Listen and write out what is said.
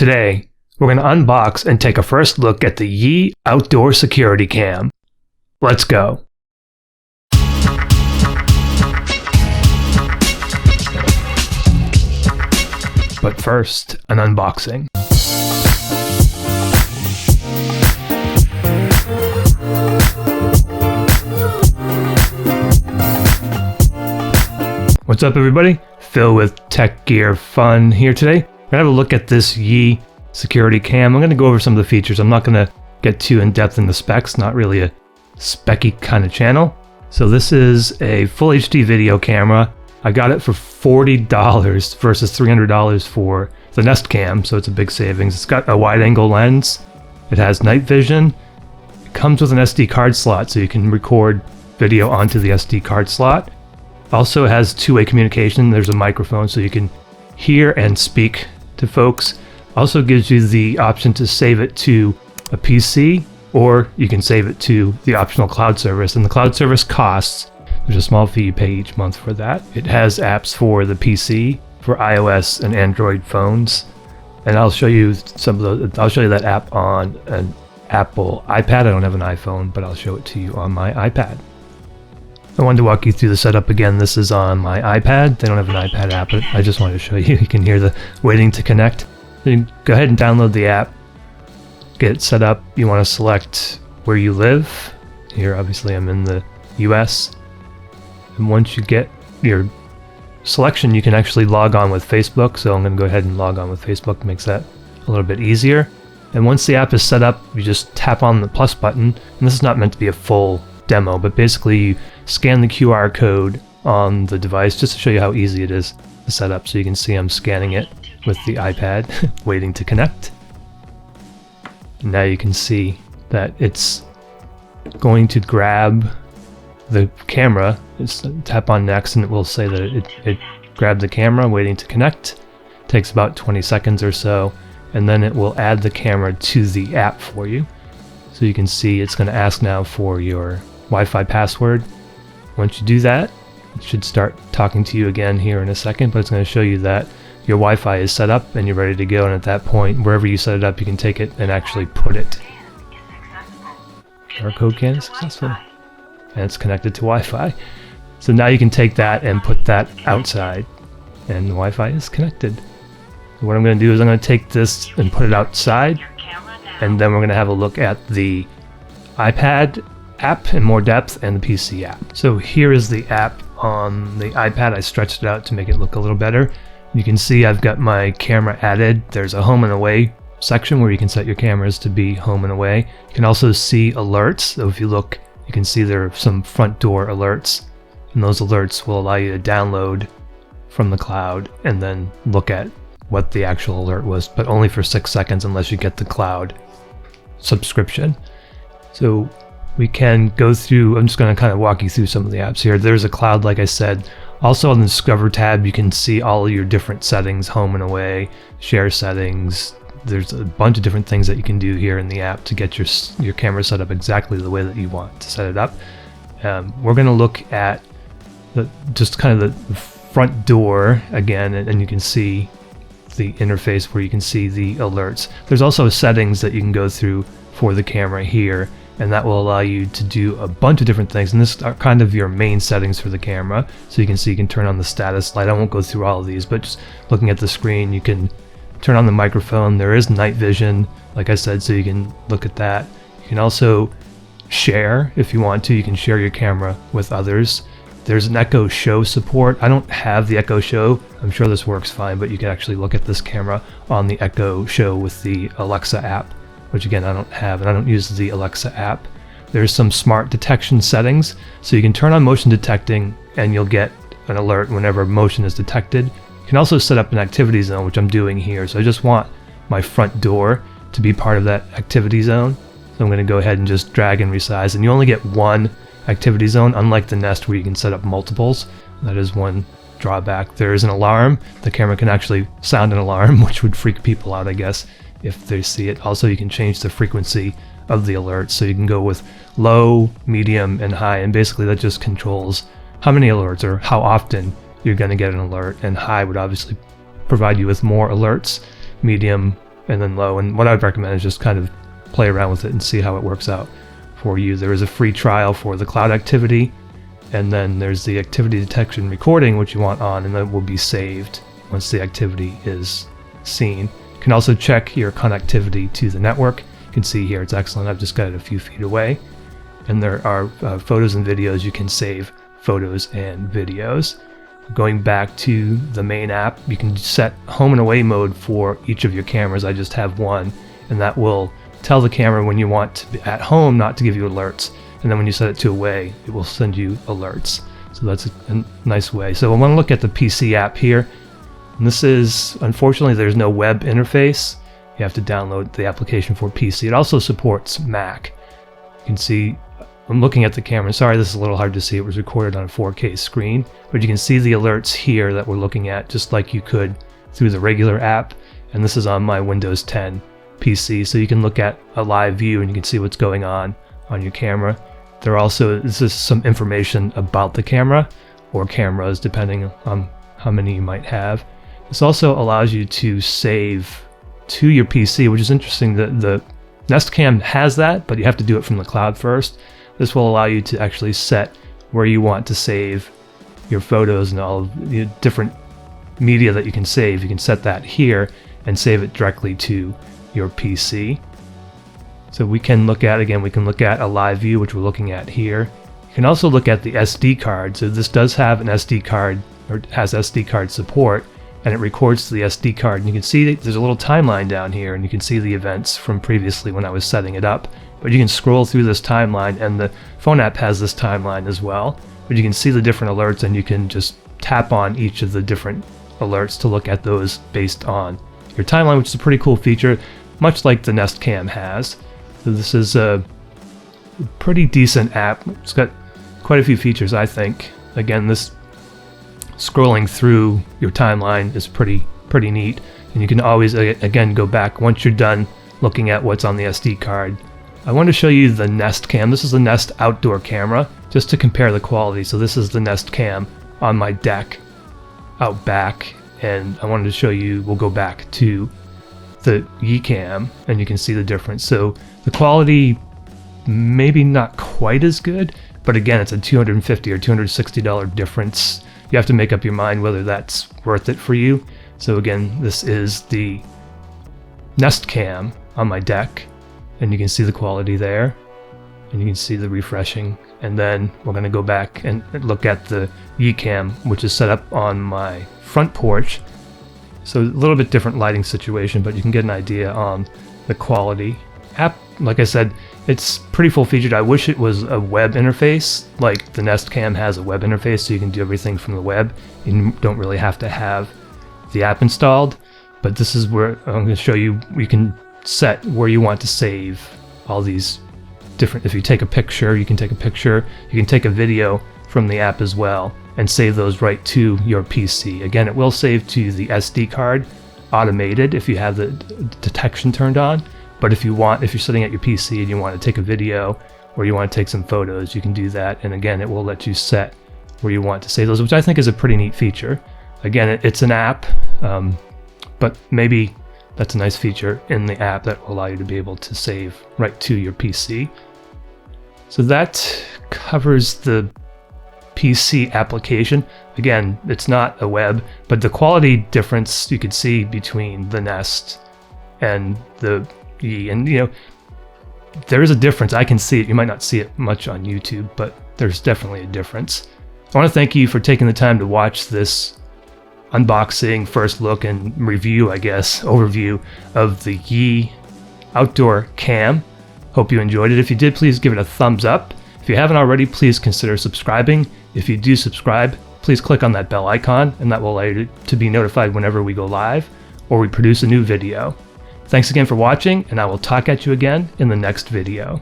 Today, we're going to unbox and take a first look at the Yi Outdoor Security Cam. Let's go. But first, an unboxing. What's up, everybody? Phil with Tech Gear Fun here today. We're going to have a look at this Yi Security Cam. I'm going to go over some of the features. I'm not going to get too in-depth in the specs, not really a specky kind of channel. So this is a full HD video camera. I got it for $40 versus $300 for the Nest Cam, so it's a big savings. It's got a wide-angle lens. It has night vision. It comes with an SD card slot, so you can record video onto the SD card slot. Also has two-way communication. There's a microphone, so you can hear and speak to folks. Also gives you the option to save it to a PC, or you can save it to the optional cloud service. And the cloud service costs, there's a small fee you pay each month for that. It has apps for the PC, for iOS and Android phones. And I'll show you I'll show you that app on an Apple iPad. I don't have an iPhone, but I'll show it to you on my iPad. I wanted to walk you through the setup again. This is on my iPad. They don't have an iPad app, but I just wanted to show you. You can hear the waiting to connect. You go ahead and download the app. Get it set up. You want to select where you live. Here, obviously, I'm in the US. And once you get your selection, you can actually log on with Facebook. So I'm going to go ahead and log on with Facebook. It makes that a little bit easier. And once the app is set up, you just tap on the plus button. And this is not meant to be a full demo, but basically you scan the QR code on the device just to show you how easy it is to set up. So you can see I'm scanning it with the iPad, waiting to connect. And now you can see that it's going to grab the camera. It's tap on next and it will say that it grabbed the camera, waiting to connect. It takes about 20 seconds or so, and then it will add the camera to the app for you. So you can see it's going to ask now for your Wi-Fi password. Once you do that, it should start talking to you again here in a second, but it's going to show you that your Wi-Fi is set up and you're ready to go. And at that point, wherever you set it up, you can take it and actually put it. QR code scan is successful. And it's connected to Wi-Fi. So now you can take that and put that outside, and the Wi-Fi is connected. So what I'm going to do is I'm going to take this and put it outside, and then we're going to have a look at the iPad app in more depth and the PC app. So here is the app on the iPad. I stretched it out to make it look a little better. You can see I've got my camera added. There's a home and away section where you can set your cameras to be home and away. You can also see alerts. So if you look, you can see there are some front door alerts, and those alerts will allow you to download from the cloud and then look at what the actual alert was, but only for 6 seconds unless you get the cloud subscription. So we can go through, I'm just going to kind of walk you through some of the apps here. There's a cloud, like I said. Also on the Discover tab, you can see all of your different settings, home and away, share settings. There's a bunch of different things that you can do here in the app to get your camera set up exactly the way that you want to set it up. We're going to look at just kind of the front door again, and you can see the interface where you can see the alerts. There's also settings that you can go through for the camera here, and that will allow you to do a bunch of different things. And this are kind of your main settings for the camera. So you can see you can turn on the status light. I won't go through all of these, but just looking at the screen, you can turn on the microphone. There is night vision, like I said, so you can look at that. You can also share if you want to. You can share your camera with others. There's an Echo Show support. I don't have the Echo Show. I'm sure this works fine, but you can actually look at this camera on the Echo Show with the Alexa app, which again I don't have, and I don't use the Alexa app. There's some smart detection settings, so you can turn on motion detecting and you'll get an alert whenever motion is detected. You can also set up an activity zone, which I'm doing here. So I just want my front door to be part of that activity zone. So I'm going to go ahead and just drag and resize, and you only get one activity zone, unlike the Nest where you can set up multiples. That is one drawback. There is an alarm. The camera can actually sound an alarm, which would freak people out, I guess, if they see it. Also, you can change the frequency of the alerts, so you can go with low, medium, and high, and basically that just controls how many alerts or how often you're going to get an alert. And high would obviously provide you with more alerts. Medium and then low. And what I'd recommend is just kind of play around with it and see how it works out for you. There is a free trial for the cloud activity, and then there's the activity detection recording, which you want on, and that will be saved once the activity is seen. You can also check your connectivity to the network. You can see here it's excellent. I've just got it a few feet away. And there are photos and videos. You can save photos and videos. Going back to the main app, you can set home and away mode for each of your cameras. I just have one, and that will tell the camera when you want to be at home not to give you alerts. And then when you set it to away, it will send you alerts. So that's a nice way. So I want to look at the PC app here. And this is, unfortunately, there's no web interface. You have to download the application for PC. It also supports Mac. You can see, I'm looking at the camera. Sorry, this is a little hard to see. It was recorded on a 4K screen. But you can see the alerts here that we're looking at, just like you could through the regular app. And this is on my Windows 10 PC. So you can look at a live view and you can see what's going on your camera. There also is some information about the camera or cameras, depending on how many you might have. This also allows you to save to your PC, which is interesting. The Nest Cam has that, but you have to do it from the cloud first. This will allow you to actually set where you want to save your photos and all of the different media that you can save. You can set that here and save it directly to your PC. So we can look at a live view, which we're looking at here. You can also look at the SD card. So this does have an SD card, or has SD card support, and it records to the SD card. And you can see there's a little timeline down here, and you can see the events from previously when I was setting it up. But you can scroll through this timeline, and the phone app has this timeline as well. But you can see the different alerts, and you can just tap on each of the different alerts to look at those based on your timeline, which is a pretty cool feature, much like the Nest Cam has. So this is a pretty decent app. It's got quite a few features, I think. Again, this scrolling through your timeline is pretty neat. And you can always, again, go back once you're done looking at what's on the SD card. I want to show you the Nest Cam. This is the Nest outdoor camera, just to compare the quality. So this is the Nest Cam on my deck out back. And I wanted to show you, we'll go back to the Ycam, and you can see the difference. So the quality maybe not quite as good, but again, it's a $250 or $260 difference. You have to make up your mind whether that's worth it for you. So again, this is the Nest Cam on my deck, and you can see the quality there, and you can see the refreshing. And then we're going to go back and look at the Ycam, which is set up on my front porch. So a little bit different lighting situation, but you can get an idea on the quality. App, like I said, it's pretty full featured. I wish it was a web interface, like the Nest Cam has a web interface, so you can do everything from the web. You don't really have to have the app installed, but this is where I'm going to show you. You can set where you want to save all these different. If you take a picture, you can take a picture. You can take a video from the app as well and save those right to your PC. Again, it will save to the SD card automated if you have the detection turned on. But if you're sitting at your PC and you want to take a video or you want to take some photos, you can do that. And again, it will let you set where you want to save those, which I think is a pretty neat feature. Again, it's an app, but maybe that's a nice feature in the app that will allow you to be able to save right to your PC. So that covers the PC application. Again, it's not a web, but the quality difference you could see between the Nest and the Yi, and there is a difference. I can see it. You might not see it much on YouTube, but there's definitely a difference. I want to thank you for taking the time to watch this unboxing, first look and review, I guess, overview of the Yi Outdoor Cam. Hope you enjoyed it. If you did, please give it a thumbs up. If you haven't already, please consider subscribing. If you do subscribe, please click on that bell icon, and that will allow you to be notified whenever we go live or we produce a new video. Thanks again for watching, and I will talk at you again in the next video.